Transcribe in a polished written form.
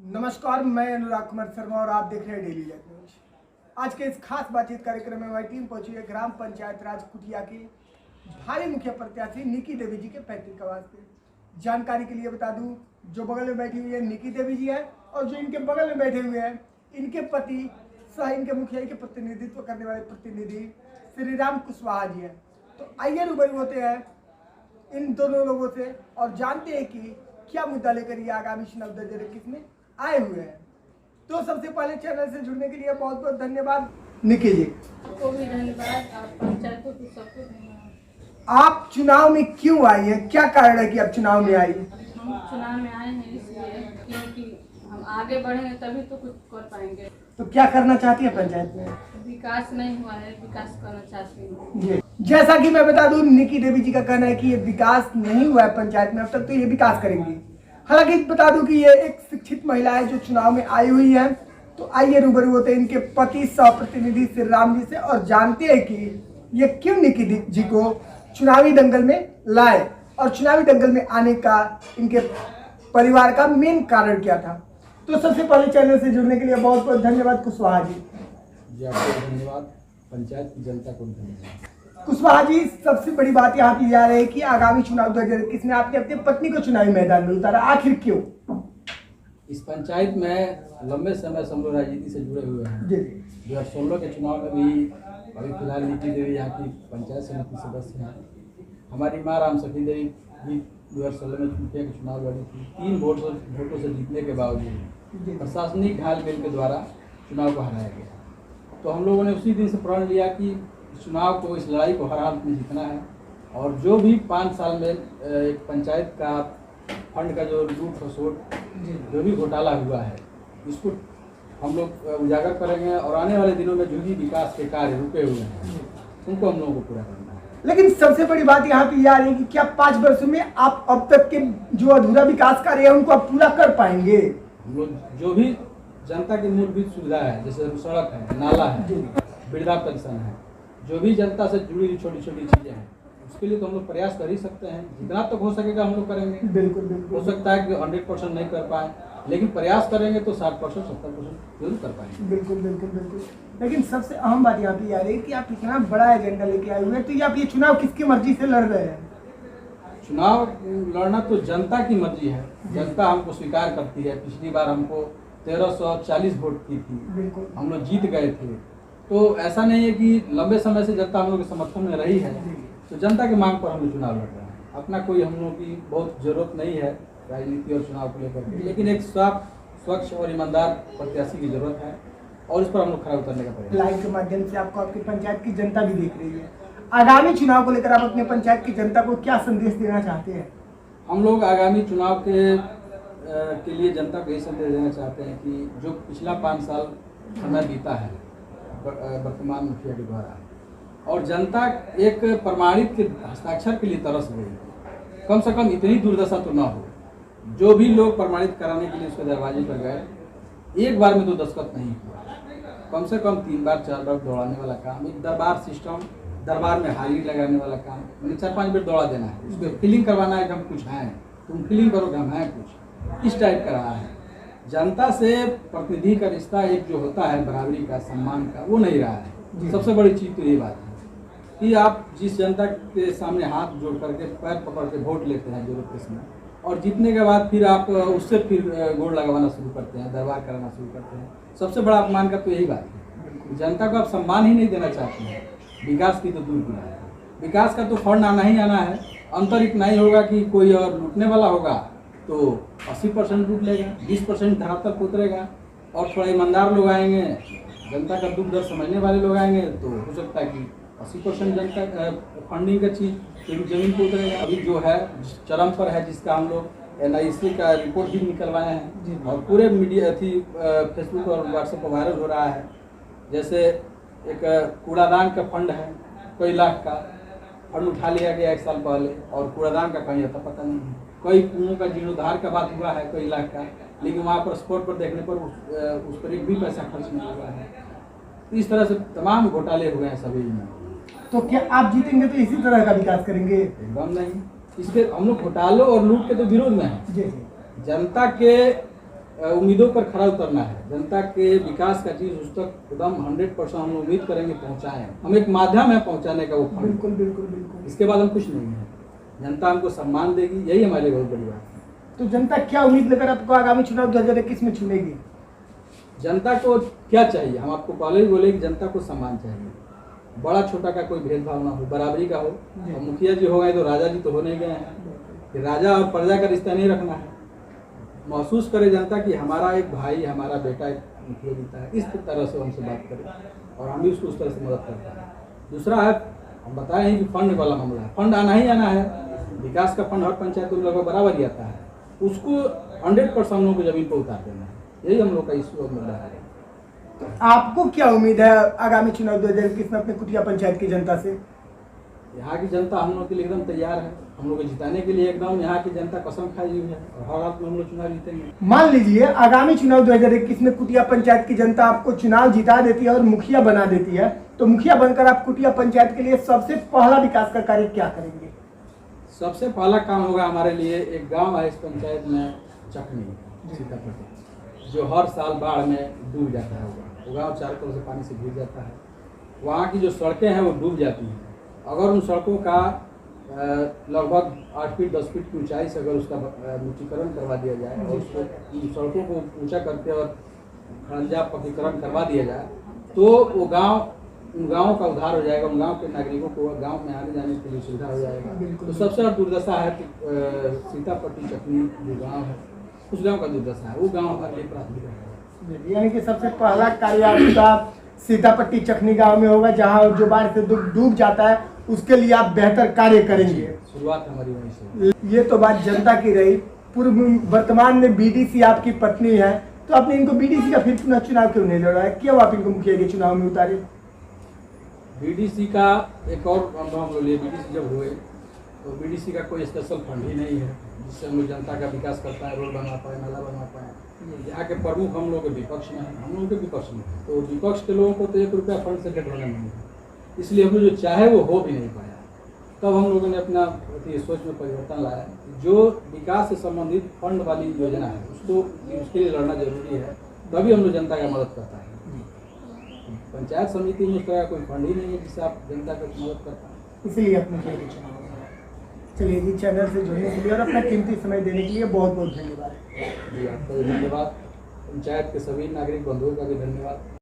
नमस्कार, मैं अनुराग कुमार शर्मा और आप देख रहे हैं डेली लाइफ न्यूज। आज के इस खास बातचीत कार्यक्रम में हमारी टीम पहुंची है ग्राम पंचायत राज कुटिया की भावी मुखिया प्रत्याशी निकी देवी जी के पैतृक आवास पे। जानकारी के लिए बता दूं, जो बगल में बैठी हुई है निकी देवी जी है और जो इनके बगल में बैठे हुए हैं इनके पति सह इनके मुखिया के प्रतिनिधित्व करने वाले प्रतिनिधि श्री राम कुशवाहा जी है। तो आइए रूबरू होते हैं इन दोनों लोगों से और जानते हैं कि क्या मुद्दा लेकर ये आगामी चुनाव 2021 में आए हुए हैं। तो सबसे पहले चैनल से जुड़ने के लिए बहुत बहुत धन्यवाद निकी जी को भी धन्यवाद, आप पंचायत को भी सबको धन्यवाद। आप चुनाव में क्यों आई है, क्या कारण है कि आप चुनाव में आई? हम चुनाव में आए हैं इसलिए क्योंकि हम आगे बढ़ेंगे तभी तो कुछ कर पाएंगे। तो क्या करना चाहती है पंचायत में? विकास नहीं हुआ है, विकास करना चाहती हूँ। जी, जैसा कि मैं बता दूं, निकी देवी जी का कहना है कि ये विकास नहीं हुआ है पंचायत में अब तक, तो ये विकास करेंगी। हालांकि बता दूं कि ये एक शिक्षित महिला है जो चुनाव में आई हुई है। तो आइए रूबरू होते हैं इनके पति सह प्रतिनिधि श्री राम जी से और जानते हैं कि ये क्यों निकी जी को चुनावी दंगल में लाए और चुनावी दंगल में आने का इनके परिवार का मेन कारण क्या था। तो सबसे पहले चैनल से जुड़ने के लिए बहुत बहुत धन्यवाद कुशवाहा जी। जी आपको धन्यवाद, पंचायत की जनता को धन्यवाद। कुशवाहा जी, सबसे बड़ी बात यहाँ की जा रही है कि आगामी चुनाव 2021 में आपने अपनी पत्नी को चुनावी मैदान में उतारा, आखिर क्यों? इस पंचायत में लंबे समय से हम लोग राजनीति से जुड़े हुए हैं। जी 2016 के चुनाव में भी अभी फिलहाल निकी देवी यहाँ की पंचायत समिति सदस्य हैं। हमारी माँ राम सखी देवी भी 2016 में मुखिया के चुनाव लड़ी थी। 3 वोटों से जीतने के बावजूद प्रशासनिक घालमेल के द्वारा चुनाव को हराया गया। तो हम लोगों ने उसी दिन से प्रण लिया कि चुनाव को, इस लड़ाई को हर हाल में जीतना है और जो भी 5 साल में एक पंचायत का फंड का जो लूट खसोट जो भी घोटाला हुआ है इसको हम लोग उजागर करेंगे और आने वाले दिनों में जो भी विकास के कार्य रुके हुए हैं उनको हम लोगों को पूरा करना है। लेकिन सबसे बड़ी बात यहाँ पे यह आ रही है कि क्या 5 वर्षों में आप अब तक के जो अधूरा विकास कार्य है उनको आप पूरा कर पाएंगे? हम लोग जो भी जनता की मूलभूत सुविधा है, जैसे सड़क है, नाला है, वृद्धा पेंशन है, जो भी जनता से जुड़ी हुई छोटी छोटी चीज़ें हैं उसके लिए तो हम लोग प्रयास कर ही सकते हैं। जितना तक हो सकेगा हम लोग करेंगे। बिल्कुल बिल्कुल। हो सकता है कि 100% नहीं कर पाए, लेकिन प्रयास करेंगे तो 60% 70% जरूर कर पाएंगे। बिल्कुल बिल्कुल बिल्कुल। लेकिन सबसे अहम बात यहाँ पे आ रही है कि आप इतना बड़ा एजेंडा लेके आए हुए हैं, तो ये आप ये चुनाव किसकी मर्जी से लड़ रहे हैं? चुनाव लड़ना तो जनता की मर्जी है। जनता हमको स्वीकार करती है। पिछली बार हमको 1340 वोट की थी, बिल्कुल हम लोग जीत गए थे। तो ऐसा नहीं है कि लंबे समय से जनता हम लोग के समर्थन में रही है, तो जनता की मांग पर हम लोग चुनाव लड़ रहे हैं। अपना कोई हम लोग की बहुत जरूरत नहीं है राजनीति और चुनाव को लेकर के, लेकिन एक साफ, स्वच्छ और ईमानदार प्रत्याशी की जरूरत है और इस पर हम लोग खड़ा उतरने का प्रयास। लाइव के माध्यम से आपको आपकी पंचायत की जनता भी देख रही है। आगामी चुनाव को लेकर आप अपने पंचायत की जनता को क्या संदेश देना चाहते हैं? हम लोग आगामी चुनाव के लिए जनता को यही संदेश देना चाहते हैं कि जो पिछला 5 साल समय बीता है वर्तमान मुखिया के द्वारा और जनता एक प्रमाणित के हस्ताक्षर के लिए तरस गई, कम से कम इतनी दुर्दशा तो ना हो। जो भी लोग प्रमाणित कराने के लिए उसके दरवाजे पर गए, एक बार में तो दस्तखत नहीं हुआ, कम से कम 3 बार 4 बार दौड़ाने वाला काम, एक दरबार सिस्टम, दरबार में हाजिरी लगाने वाला काम, मैंने 4-5 बार दौड़ा देना है, उसको फीलिंग करवाना है कि हम कुछ हैं, तुम फीलिंग करो कि हम हैं कुछ, इस टाइप का रहा है। जनता से प्रतिनिधि का रिश्ता एक जो होता है बराबरी का, सम्मान का, वो नहीं रहा है। सबसे बड़ी चीज़ तो ये बात है कि आप जिस जनता के सामने हाथ जोड़ करके पैर पकड़ के वोट लेते हैं जरूरत के समय, और जीतने के बाद फिर आप उससे फिर गोड़ लगवाना शुरू करते हैं, दरबार कराना शुरू करते हैं। सबसे बड़ा अपमान का तो यही बात है। जनता को आप सम्मान ही नहीं देना चाहते हैं, विकास की तो दूर की बात है। विकास का तो फंड आना ही आना है। अंतर इतना ही होगा कि कोई और लूटने वाला होगा तो 80% लूट लेगा, 20% धरातल पे उतरेगा और थोड़ा ईमानदार लोग आएंगे, जनता का दुख दर्द समझने वाले लोग आएंगे तो हो सकता है कि 80% जनता फंडिंग का चीज़ जमीन पर उतरेगा। अभी जो है चरम पर है, जिसका हम लोग NIC का रिपोर्ट भी निकलवाए हैं और पूरे मीडिया फेसबुक और व्हाट्सएप पर वायरल हो रहा है। जैसे एक कूड़ादान का फंड है, कई लाख का फंड उठा लिया गया 1 साल पहले और कूड़ादान का कहीं आता पता नहीं है। कई कुओं का जीर्णोद्धार का बात हुआ है कई लाख का, लेकिन वहाँ पर स्पॉट पर देखने पर उस पर एक भी पैसा खर्च नहीं हुआ है। इस तरह से तमाम घोटाले हुए हैं सभी में। तो क्या आप जीतेंगे तो इसी तरह का विकास करेंगे? एकदम नहीं। इसके हम लोग घोटालों और लूट के तो विरोध में हैं। जनता के उम्मीदों पर खरा उतरना है। जनता के विकास का चीज़ उस तक एकदम 100% हम उम्मीद करेंगे पहुँचाएँ। हम एक माध्यम है पहुँचाने का वो फंड। बिल्कुल बिल्कुल बिल्कुल। इसके बाद हम कुछ नहीं है। जनता हमको सम्मान देगी, यही हमारे लिए बहुत बड़ी बात है। तो जनता क्या उम्मीद लेकर आपको आगामी चुनाव 2021 में चुनेगी? जनता को क्या चाहिए? हम आपको पहले ही बोले कि जनता को सम्मान चाहिए, बड़ा छोटा का कोई भेदभाव ना हो, बराबरी का हो। और मुखिया जी हो गए तो राजा जी तो हो नहीं गए हैं कि राजा और प्रजा का रिश्ता नहीं रखना है। महसूस करे जनता कि हमारा एक भाई, हमारा बेटा एक मुखिया जीता है, इस तरह से हमसे बात करें और हम भी उसको उस तरह से मदद करते हैं। दूसरा है, हम बताए हैं कि फंड वाला मामला है, फंड आना ही आना है। विकास का फंड हर पंचायत में लगभग बराबर ही आता है, उसको 100% हम लोगों को जमीन पर उतार देना है, यही हम लोग का इश्यू और मुद्दा है। तो आपको क्या उम्मीद है आगामी चुनाव 2021 में अपने कुटिया पंचायत की जनता से? यहाँ की जनता हम लोग के लिए एकदम तैयार है, हम लोग को जिताने के लिए एकदम यहाँ की जनता कसम खाई हुई है और हर हाथ में हम लोग चुनाव जीतेंगे। मान लीजिए आगामी चुनाव 2021 में कुटिया पंचायत की जनता आपको चुनाव जिता देती है और मुखिया बना देती है, तो मुखिया बनकर आप कुटिया पंचायत के लिए सबसे पहला विकास का कार्य क्या करेंगे? सबसे पहला काम होगा हमारे लिए, एक गांव है इस पंचायत में चकनी सीतापट्टी, जो हर साल बाढ़ में डूब जाता है। वो गाँव चारों तरफ से पानी से घिर जाता है। वहाँ की जो सड़कें हैं वो डूब जाती हैं। अगर उन सड़कों का लगभग 8 फीट 10 फीट की ऊंचाई से अगर उसका मिट्टीकरण करवा दिया जाए और उसको उन सड़कों को ऊंचा करके और खड़ंजा पक्कीकरण करवा दिया जाए, तो वो गांव, उन गाँव का उद्धार हो जाएगा। उन गाँव के नागरिकों को गांव में आने जाने के लिए सुविधा हो जाएगा। तो सबसे बड़ा दुर्दशा है सीतापट्टी चकनी जो गाँव है, उस गाँव का दुर्दशा है, वो गाँव हमारे लिए प्राथमिक है। यानी कि सबसे पहला कार्य आपका सीतापट्टी चकनी गांव में होगा, जहां जो बाढ़ से डूब जाता है उसके लिए आप बेहतर कार्य करेंगे। शुरुआत हमारी वहीं से। ये तो बात जनता की रही। पूर्व वर्तमान में बीडीसी आपकी पत्नी है, तो आपने इनको बीडीसी का फिर पुनः चुनाव क्यों नहीं लड़ा है? क्यों आप इनको मुखिया के चुनाव में उतारे? बीडीसी का एक और अनुभव हम लोग लिए, बीडीसी जब हुए तो बीडीसी का कोई स्पेशल फंड ही नहीं है जिससे हम लोग जनता का विकास कर पाए, रोड बना पाए, नाला बना पाए। यहाँ के प्रमुख हम लोग के विपक्ष में हैं, हम लोगों के विपक्ष में, तो विपक्ष के लोगों को तो 1 रुपया फंड से घटना नहीं है, इसलिए हम लोग जो चाहे वो हो भी नहीं पाया। तब हम लोगों ने अपना सोच में परिवर्तन लाया, जो विकास से संबंधित फंड वाली योजना है उसको, उसके लिए लड़ना जरूरी है, तभी हम लोग जनता का मदद करता है। पंचायत समिति में उस तरह का कोई फंड ही नहीं है जिससे आप जनता को मदद कर पाए, इसलिए आप मुखिया के चुनाव में उतारे। चलिए जी, चैनल से जुड़ने के लिए और अपना कीमती समय देने के लिए बहुत बहुत धन्यवाद। जी आपका भी धन्यवाद, पंचायत के सभी नागरिक बंधुओं का भी धन्यवाद।